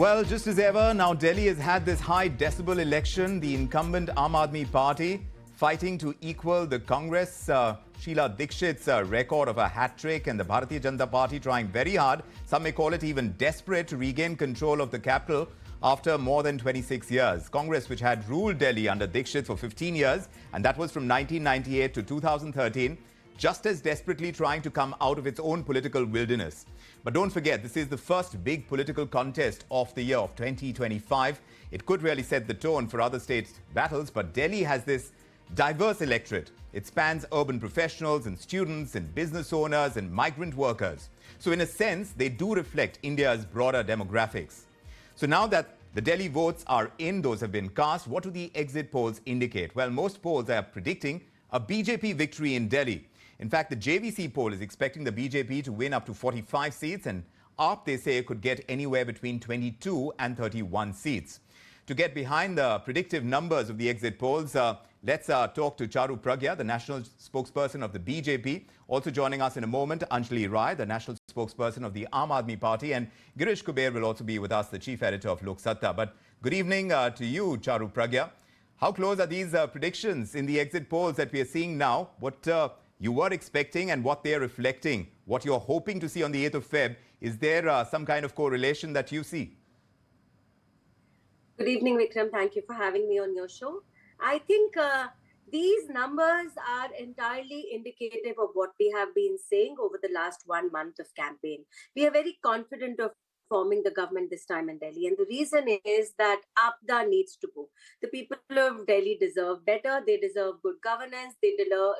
Well, just as ever, now Delhi has had this high decibel election. The incumbent Aam Aadmi Party fighting to equal the Congress, Sheila Dikshit's record of a hat-trick, and the Bharatiya Janata Party trying very hard, some may call it even desperate, to regain control of the capital after more than 26 years. Congress, which had ruled Delhi under Dikshit for 15 years, and that was from 1998 to 2013, just as desperately trying to come out of its own political wilderness. But don't forget, this is the first big political contest of the year of 2025. It could really set the tone for other state battles, but Delhi has this diverse electorate. It spans urban professionals and students and business owners and migrant workers. So in a sense, they do reflect India's broader demographics. So now that the Delhi votes are in, those have been cast, what do the exit polls indicate? Well, most polls are predicting a BJP victory in Delhi. In fact, the JVC poll is expecting the BJP to win up to 45 seats, and AAP, they say, could get anywhere between 22 and 31 seats. To get behind the predictive numbers of the exit polls, let's talk to Charu Pragya, the national spokesperson of the BJP. Also joining us in a moment, Anjali Rai, the national spokesperson of the Aam Aadmi Party, and Girish Kuber will also be with us, the chief editor of Lok Satta. But good evening to you, Charu Pragya. How close are these predictions in the exit polls that we are seeing now? What you were expecting and what they're reflecting, what you're hoping to see on the 8th of Feb, is there some kind of correlation that you see? Good evening, Vikram. Thank you for having me on your show. I think these numbers are entirely indicative of what we have been saying over the last 1 month of campaign. We are very confident of forming the government this time in Delhi. And the reason is that Apda needs to go. The people of Delhi deserve better. They deserve good governance. They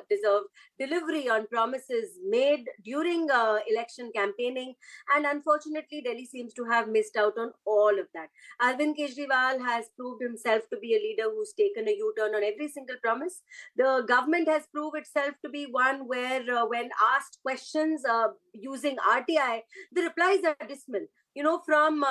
deserve delivery on promises made during election campaigning. And unfortunately, Delhi seems to have missed out on all of that. Arvind Kejriwal has proved himself to be a leader who's taken a U-turn on every single promise. The government has proved itself to be one where when asked questions using RTI, the replies are dismal. You know, from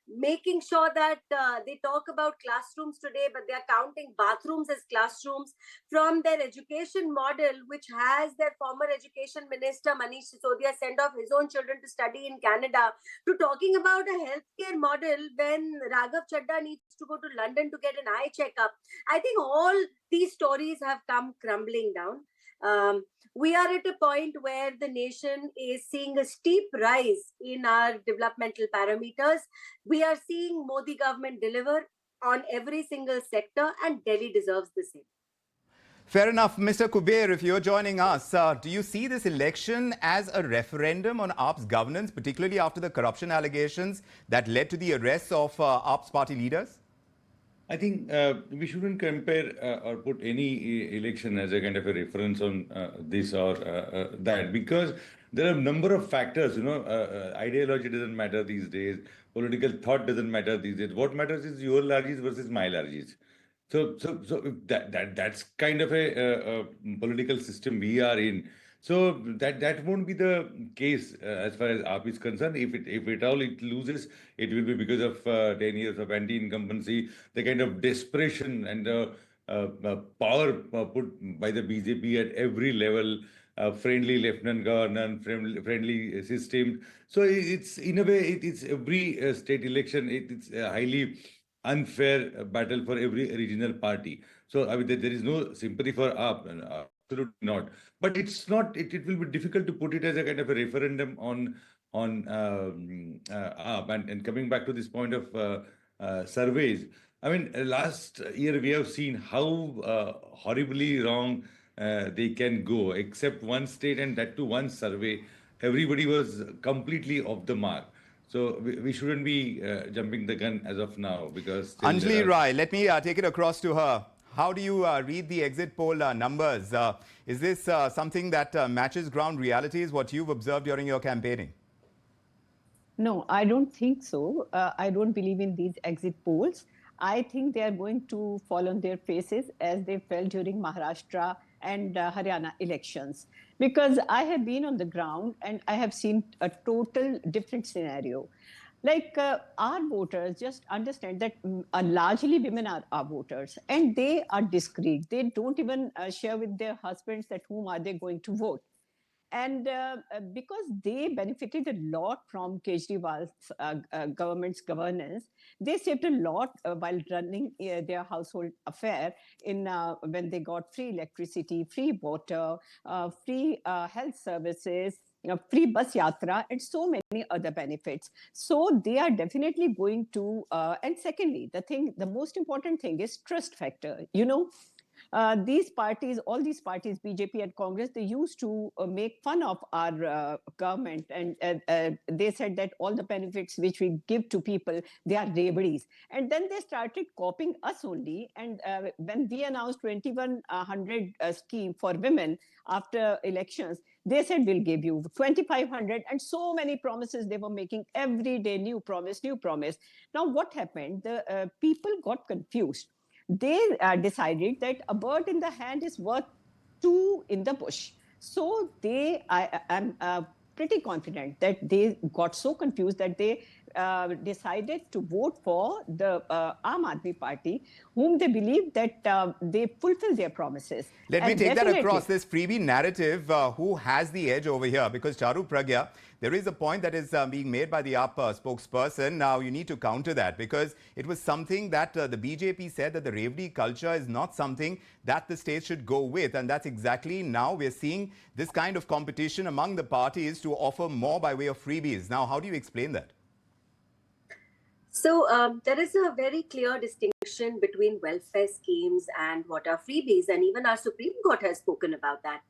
making sure that they talk about classrooms today, but they are counting bathrooms as classrooms, from their education model, which has their former education minister, Manish Sisodia, send off his own children to study in Canada, to talking about a healthcare model when Raghav Chadda needs to go to London to get an eye checkup. I think all these stories have come crumbling down. We are at a point where the nation is seeing a steep rise in our developmental parameters. We are seeing Modi government deliver on every single sector, and Delhi deserves the same. Fair enough. Mr. Kuber, if you're joining us, do you see this election as a referendum on AAP's governance, particularly after the corruption allegations that led to the arrests of AAP's party leaders? I think we shouldn't compare or put any election as a kind of a reference on this or that, because there are a number of factors. You know, ideology doesn't matter these days. Political thought doesn't matter these days. What matters is your largesse versus my largesse. So if that's kind of a political system we are in. So that won't be the case as far as AAP is concerned. If it all it loses, it will be because of 10 years of anti-incumbency, the kind of desperation and power put by the BJP at every level, friendly lieutenant governor, friendly system. So it's in a way it's every state election. It's a highly unfair battle for every regional party. So I mean there is no sympathy for AAP. Absolutely not. But it's not. It will be difficult to put it as a kind of a referendum on AAP. And coming back to this point of surveys, I mean, last year we have seen how horribly wrong they can go. Except one state, and that to one survey, everybody was completely off the mark. So we shouldn't be jumping the gun as of now, because Anjali Rai, let me take it across to her. How do you read the exit poll numbers? Is this something that matches ground realities, what you've observed during your campaigning? No, I don't think so. I don't believe in these exit polls. I think they are going to fall on their faces as they fell during Maharashtra and Haryana elections. Because I have been on the ground and I have seen a total different scenario. Like our voters, just understand that largely women are our voters, and they are discreet. They don't even share with their husbands that whom are they going to vote. And because they benefited a lot from Kejriwal's government's governance, they saved a lot while running their household affair in when they got free electricity, free water, free health services, free bus yatra, and so many other benefits. So they are definitely going to. And secondly, the most important thing is trust factor. These parties, all these parties, BJP and Congress, they used to make fun of our government, and they said that all the benefits which we give to people, they are rebodies. And then they started copying us only. And when we announced 2100 scheme for women after elections, they said we'll give you 2500, and so many promises they were making every day, new promise, new promise. Now what happened? The people got confused. They decided that a bird in the hand is worth two in the bush. So I am pretty confident that they got so confused that they decided to vote for the Aam Aadmi Party, whom they believe that they fulfill their promises. Let me take that across, this freebie narrative. Who has the edge over here? Because Charu Pragya, there is a point that is being made by the AAP spokesperson. Now, you need to counter that, because it was something that the BJP said that the Revdi culture is not something that the state should go with. And that's exactly now we're seeing this kind of competition among the parties to offer more by way of freebies. Now, how do you explain that? So there is a very clear distinction between welfare schemes and what are freebies, and even our Supreme Court has spoken about that.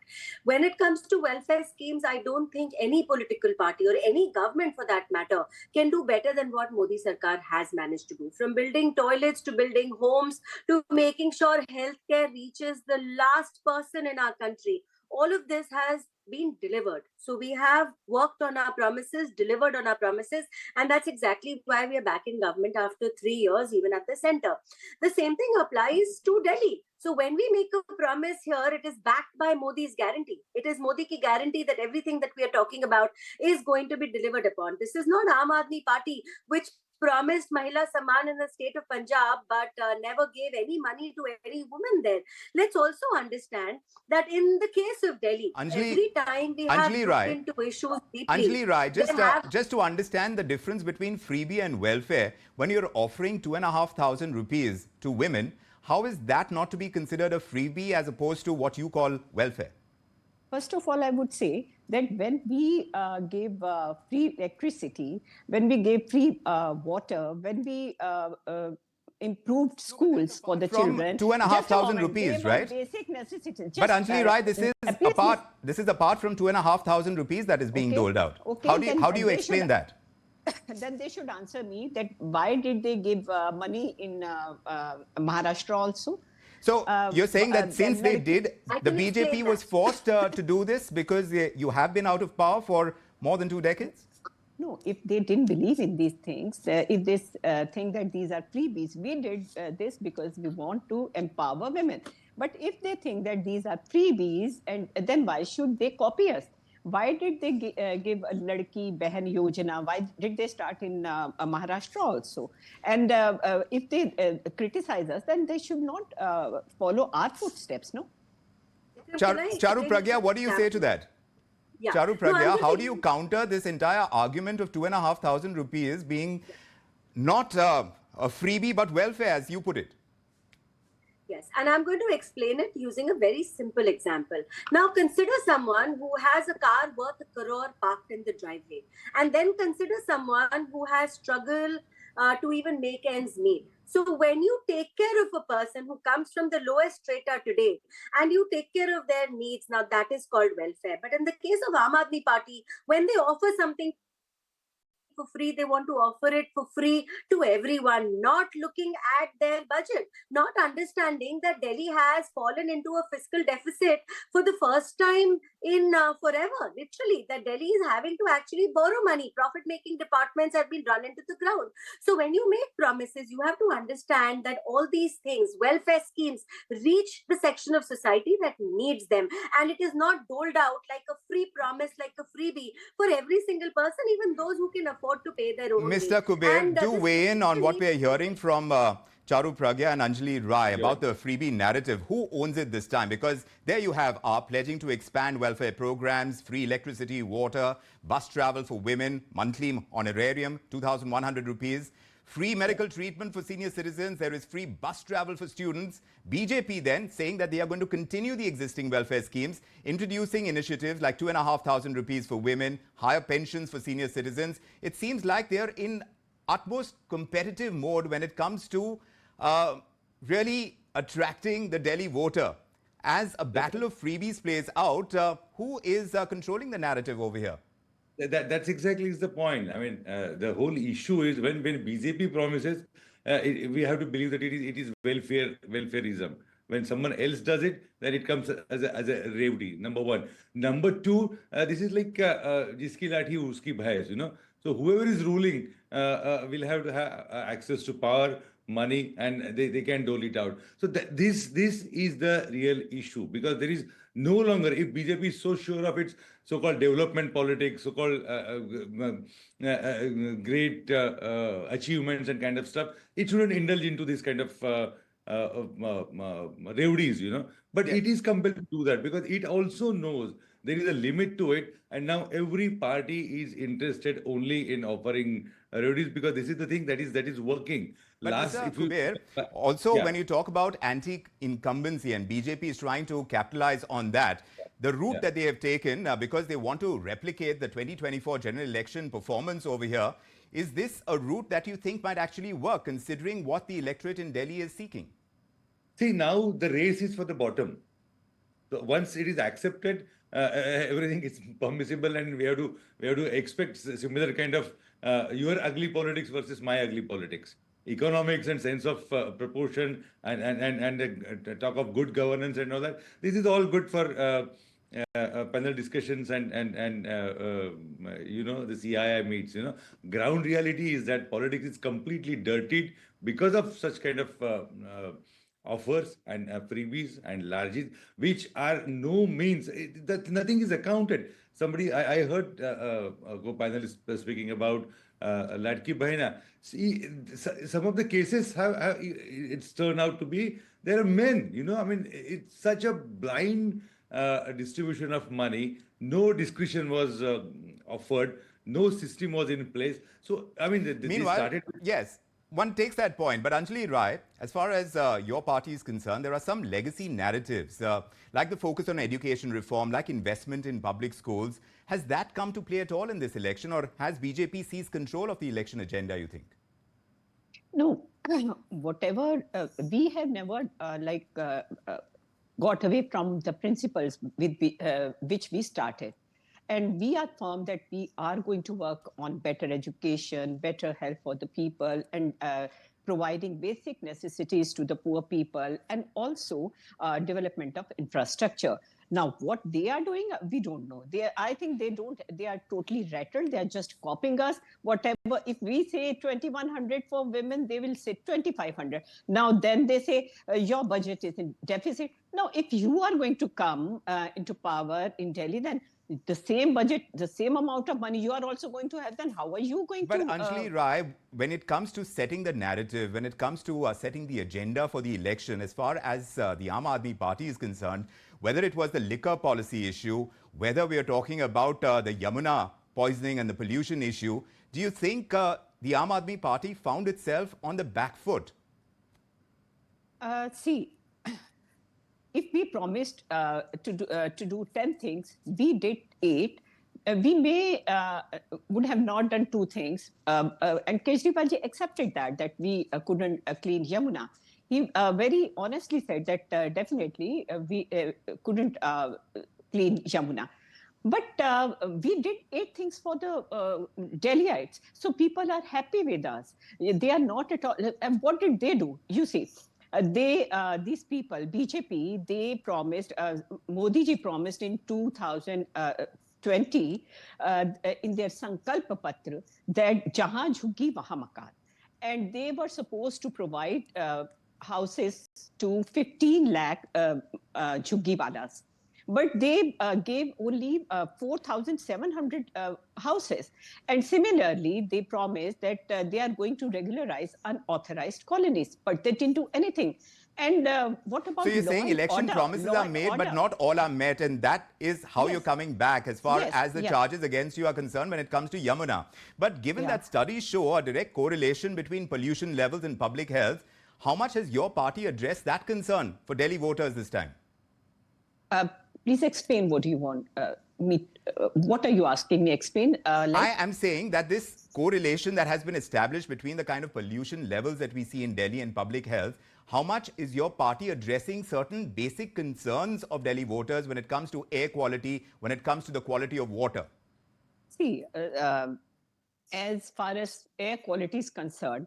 When it comes to welfare schemes, I don't think any political party or any government for that matter can do better than what Modi Sarkar has managed to do. From building toilets to building homes to making sure healthcare reaches the last person in our country. All of this has been delivered. So we have worked on our promises, delivered on our promises, and that's exactly why we are back in government after 3 years, even at the center. The same thing applies to Delhi. So when we make a promise here, it is backed by Modi's guarantee. It is Modi ki guarantee that everything that we are talking about is going to be delivered upon. This is not Aam Aadmi Party, which promised Mahila Samman in the state of Punjab, but never gave any money to any woman there. Let's also understand that in the case of Delhi, every time we have looked into issues deeply. Anjali Rai, just to understand the difference between freebie and welfare, when you're offering 2,500 rupees to women, how is that not to be considered a freebie as opposed to what you call welfare? First of all, I would say that when we gave free electricity, when we gave free water, when we improved schools for the children, 2,500 rupees, right? Basic necessities. But Anjali Rai, this is apart from 2,500 rupees that is being doled out. Okay, how do you explain that? Then they should answer me that why did they give money in Maharashtra also? So you're saying that since they did, the BJP was forced to do this because you have been out of power for more than 2 decades? No, if they didn't believe in these things, if they think that these are freebies, we did this because we want to empower women. But if they think that these are freebies, and then why should they copy us? Why did they give a Ladki Behan Yojana? Why did they start in Maharashtra also? And if they criticize us, then they should not follow our footsteps, no? Charu Pragya, what do you say to that? Yeah. Charu Pragya, how do you counter this entire argument of 2,500 rupees being not a freebie but welfare, as you put it? Yes, and I'm going to explain it using a very simple example. Now, consider someone who has a car worth 1 crore parked in the driveway, and then consider someone who has struggled to even make ends meet. So when you take care of a person who comes from the lowest strata today, and you take care of their needs, now that is called welfare. But in the case of Aam Aadmi Party, when they offer something for free, they want to offer it for free to everyone, not looking at their budget, not understanding that Delhi has fallen into a fiscal deficit for the first time in forever. Literally, that Delhi is having to actually borrow money. Profit-making departments have been run into the ground. So when you make promises, you have to understand that all these things, welfare schemes, reach the section of society that needs them. And it is not doled out like a free promise, like a freebie for every single person, even those who can afford to pay their own. Mr. Kuber, do weigh in on what we are hearing from Charu Pragya and Anjali Rai, about the freebie narrative. Who owns it this time? Because there you have AAP pledging to expand welfare programs, free electricity, water, bus travel for women, monthly honorarium, 2,100 rupees, free medical treatment for senior citizens. There is free bus travel for students. BJP then saying that they are going to continue the existing welfare schemes, introducing initiatives like 2,500 rupees for women, higher pensions for senior citizens. It seems like they are in utmost competitive mode when it comes to really attracting the Delhi voter. As a battle of freebies plays out, who is controlling the narrative over here? That's exactly is the point. I mean, the whole issue is when BJP promises, we have to believe that it is welfareism. When someone else does it, then it comes as a revdi. Number one. Number two, this is like jiski lathi uski bhais, you know. So whoever is ruling will have to have access to power, money, and they can dole it out. So this is the real issue, because there is no longer, if BJP is so sure of its so-called development politics, so-called great achievements and kind of stuff, it shouldn't indulge into this kind of revdies, you know. But it is compelled to do that because it also knows there is a limit to it, and now every party is interested only in offering revdies because this is the thing that is working. But Mr. Kuber, also when you talk about anti-incumbency, and BJP is trying to capitalize on that, the route that they have taken because they want to replicate the 2024 general election performance over here, is this a route that you think might actually work considering what the electorate in Delhi is seeking? See, now the race is for the bottom. So once it is accepted, everything is permissible, and we have to expect similar kind of your ugly politics versus my ugly politics. Economics and sense of proportion and talk of good governance and all that. This is all good for panel discussions and you know, the CII meets. You know, ground reality is that politics is completely dirtied because of such kind of offers and freebies and larges, which are no means that nothing is accounted. Somebody I heard co-panelists speaking about Latki Bahina. See, some of the cases have it's turned out to be there are men. You know, I mean, it's such a blind distribution of money. No discretion was offered. No system was in place. So, I mean, Meanwhile, started. Yes, one takes that point. But Anjali Rai, as far as your party is concerned, there are some legacy narratives, like the focus on education reform, like investment in public schools. Has that come to play at all in this election, or has BJP seized control of the election agenda, you think? No, whatever, we have never got away from the principles with which we started. And we are firm that we are going to work on better education, better health for the people, and providing basic necessities to the poor people, and also development of infrastructure. Now, what they are doing, we don't know. I think they are totally rattled. They are just copying us. Whatever, if we say 2,100 for women, they will say 2,500. Now, then they say your budget is in deficit. Now, if you are going to come into power in Delhi, then the same budget, the same amount of money you are also going to have, then how are you going to... But Anjali Rai, when it comes to setting the narrative, when it comes to setting the agenda for the election, as far as the Aam Aadmi Party is concerned, whether it was the liquor policy issue, whether we are talking about the Yamuna poisoning and the pollution issue, do you think the Aam Aadmi Party found itself on the back foot? See, if we promised to do 10 things, we did 8. We may would have not done 2 things, and Kejriwal ji accepted that we couldn't clean Yamuna. He very honestly said that definitely we couldn't clean Yamuna. But we did 8 things for the Delhiites. So people are happy with us. They are not at all. And what did they do? You see, these people, BJP, they promised, Modi ji promised in 2020 in their Sankalpa Patra that Jahan Jhuggi Wahan Makan. And they were supposed to provide houses to 15 lakh Jhuggi walas. but they gave only 4,700 houses. And similarly, they promised that they are going to regularize unauthorized colonies, but they didn't do anything. And what about So you're law saying and election order? promises Law are and made, but order. not all are met, and that is how Yes. you're coming back as far Yes, as the yeah. charges against you are concerned when it comes to Yamuna. But given Yeah. that studies show a direct correlation between pollution levels and public health, how much has your party addressed that concern for Delhi voters this time? Please explain what you want me. What are you asking me? Explain. I am saying that this correlation that has been established between the kind of pollution levels that we see in Delhi and public health, how much is your party addressing certain basic concerns of Delhi voters when it comes to air quality, when it comes to the quality of water? See, as far as air quality is concerned,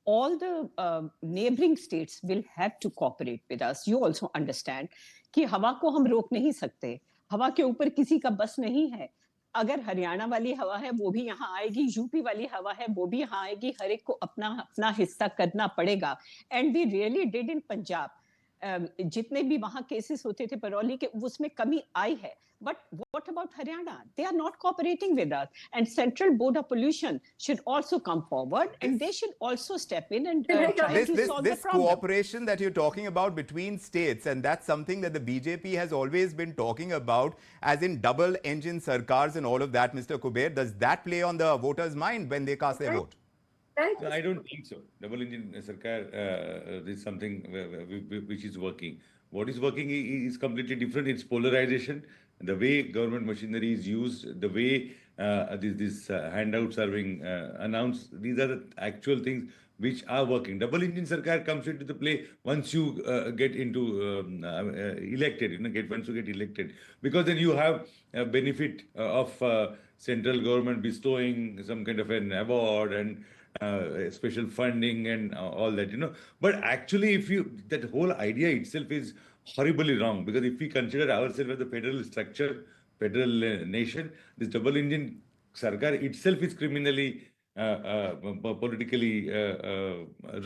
all the neighboring states will have to cooperate with us. You also understand कि हवा को हम रोक नहीं सकते, हवा के ऊपर किसी का बस नहीं है. अगर हरियाणा वाली हवा है वो भी यहाँ आएगी, यूपी वाली हवा है वो भी यहाँ आएगी, हर एक को अपना अपना हिस्सा करना पड़ेगा. And we really did in Punjab. जितने भी वहां केसेस होते थे परौली के, उसमें कमी आई है. But what about Haryana? They are not cooperating with us. And Central Board of Pollution should also come forward, and they should also step in and try to solve the This problem. cooperation that you're talking about between states, and that's something that the BJP has always been talking about, as in double engine sarkars and all of that, Mr. Kuber, does that play on the voters' mind when they cast their vote? No, I don't think so. Double engine sarkar is something which is working. What is working is completely different. It's polarization, the way government machinery is used, the way these handouts are being announced. These are the actual things which are working. Double engine sarkar comes into the play once you get into elected, once you get elected, because then you have a benefit of central government bestowing some kind of an award and special funding and all that, But actually, that whole idea itself is horribly wrong, because if we consider ourselves as a federal structure, federal nation, this double engine sarkar itself is criminally, politically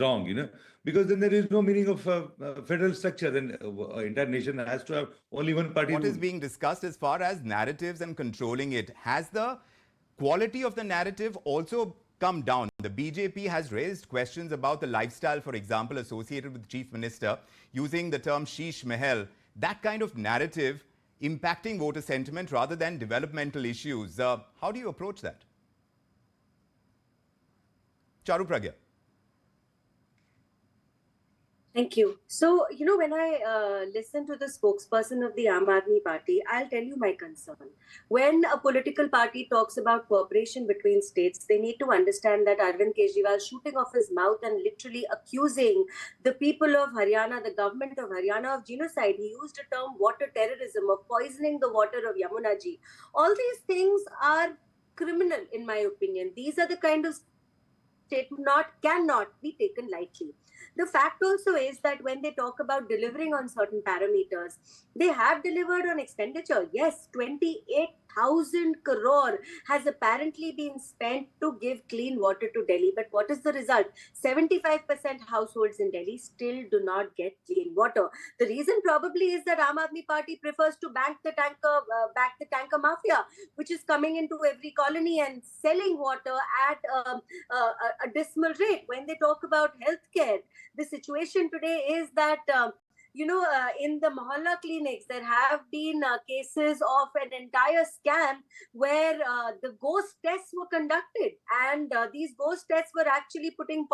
wrong, because then there is no meaning of federal structure. Then entire nation has to have only one party. What is being discussed as far as narratives and controlling it? Has the quality of the narrative also come down? The BJP has raised questions about the lifestyle, for example, associated with the Chief Minister, using the term Sheesh Mahal. That kind of narrative impacting voter sentiment rather than developmental issues. How do you approach that? Charu Pragya. Thank you. So, when I listen to the spokesperson of the Aam Aadmi Party, I'll tell you my concern. When a political party talks about cooperation between states, they need to understand that Arvind Kejriwal shooting off his mouth and literally accusing the people of Haryana, the government of Haryana, of genocide. He used the term water terrorism, of poisoning the water of Yamuna Ji. All these things are criminal, in my opinion. These are the kind of statements cannot be taken lightly. The fact also is that when they talk about delivering on certain parameters, they have delivered on expenditure. Yes, 28,000 crore has apparently been spent to give clean water to Delhi. But what is the result? 75% households in Delhi still do not get clean water. The reason probably is that Aam Aadmi Party prefers to back the tanker mafia, which is coming into every colony and selling water at a dismal rate. When they talk about healthcare, the situation today is that, in the Mohalla clinics, there have been cases of an entire scam where the ghost tests were conducted. And these ghost tests were actually putting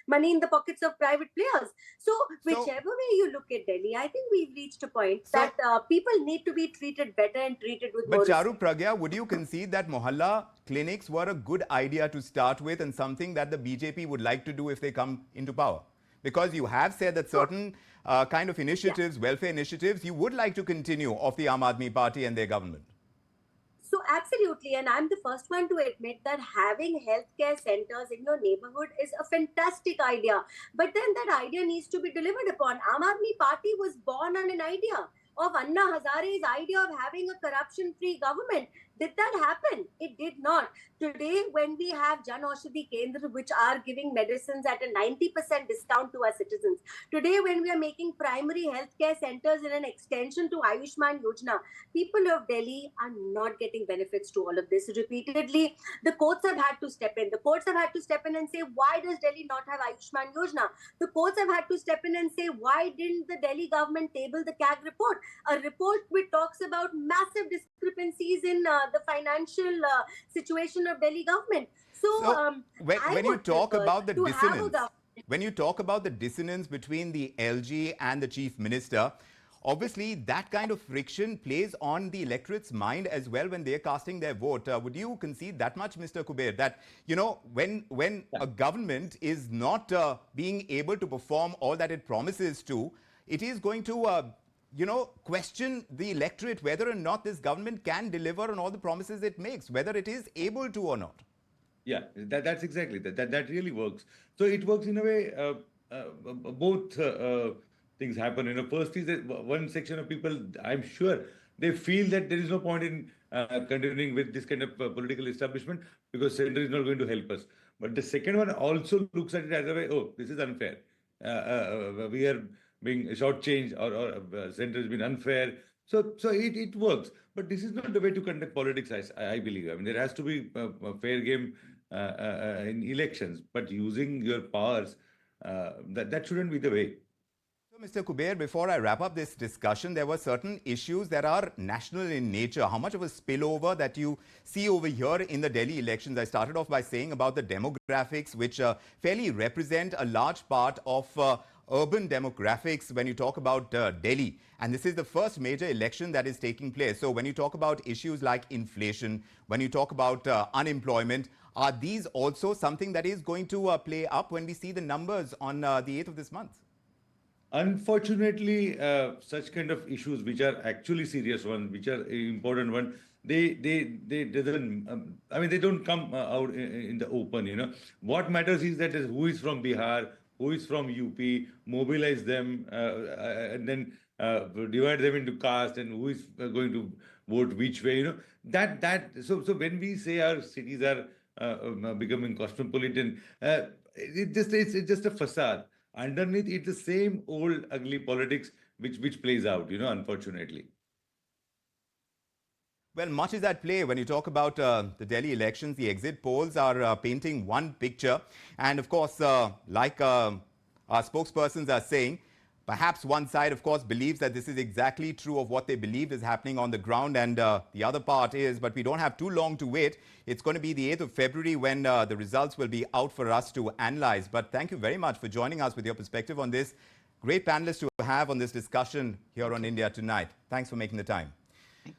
money in the pockets of private players. So whichever way you look at Delhi, I think we've reached a point that people need to be treated better and treated with more respect. But Charu Pragya, would you concede that Mohalla clinics were a good idea to start with and something that the BJP would like to do if they come into power? Because you have said that certain kind of initiatives, welfare initiatives, you would like to continue of the Aam Aadmi Party and their government. So absolutely, and I'm the first one to admit that having healthcare centers in your neighborhood is a fantastic idea. But then that idea needs to be delivered upon. Aam Aadmi Party was born on an idea of Anna Hazare's idea of having a corruption-free government. Did that happen? It did not. Today, when we have Jan Aushadhi Kendra, which are giving medicines at a 90% discount to our citizens, today when we are making primary healthcare centers in an extension to Ayushman Yojana, people of Delhi are not getting benefits to all of this. Repeatedly, the courts have had to step in. The courts have had to step in and say, why does Delhi not have Ayushman Yojana? The courts have had to step in and say, why didn't the Delhi government table the CAG report? A report which talks about massive discrepancies in the financial situation of Delhi government. So, when you talk about the dissonance, government. when you talk about the dissonance between the LG and the chief minister, obviously that kind of friction plays on the electorate's mind as well when they're casting their vote. Would you concede that much, Mr. Kuber, that, you know, when a government is not being able to perform all that it promises to, it is going to you know, question the electorate whether or not this government can deliver on all the promises it makes, whether it is able to or not. Yeah, that's exactly that really works. So it works in a way. Both things happen. You know, first is that one section of people, I'm sure, they feel that there is no point in continuing with this kind of political establishment because center is not going to help us. But the second one also looks at it as a way, oh, this is unfair. We are being shortchanged, or center has been unfair. So it works. But this is not the way to conduct politics, I believe. I mean, there has to be a fair game in elections, but using your powers, that shouldn't be the way. So, Mr. Kuber, before I wrap up this discussion, there were certain issues that are national in nature. How much of a spillover that you see over here in the Delhi elections? I started off by saying about the demographics, which fairly represent a large part of urban demographics when you talk about Delhi. And this is the first major election that is taking place. So when you talk about issues like inflation, when you talk about unemployment, are these also something that is going to play up when we see the numbers on the 8th of this month? Unfortunately, such kind of issues, which are actually serious ones, which are important one, they doesn't. I mean, they don't come out in the open. You know, what matters is that is who is from Bihar, who is from UP, mobilize them, and then divide them into caste, and who is going to vote which way. You know, So when we say our cities are becoming cosmopolitan, it's just a facade. Underneath, it's the same old ugly politics which plays out, you know, unfortunately. Well, much is at play when you talk about the Delhi elections. The exit polls are painting one picture. And of course, like our spokespersons are saying, perhaps one side, of course, believes that this is exactly true of what they believe is happening on the ground. And the other part is, but we don't have too long to wait. It's going to be the 8th of February when the results will be out for us to analyze. But thank you very much for joining us with your perspective on this. Great panelists to have on this discussion here on India Tonight. Thanks for making the time.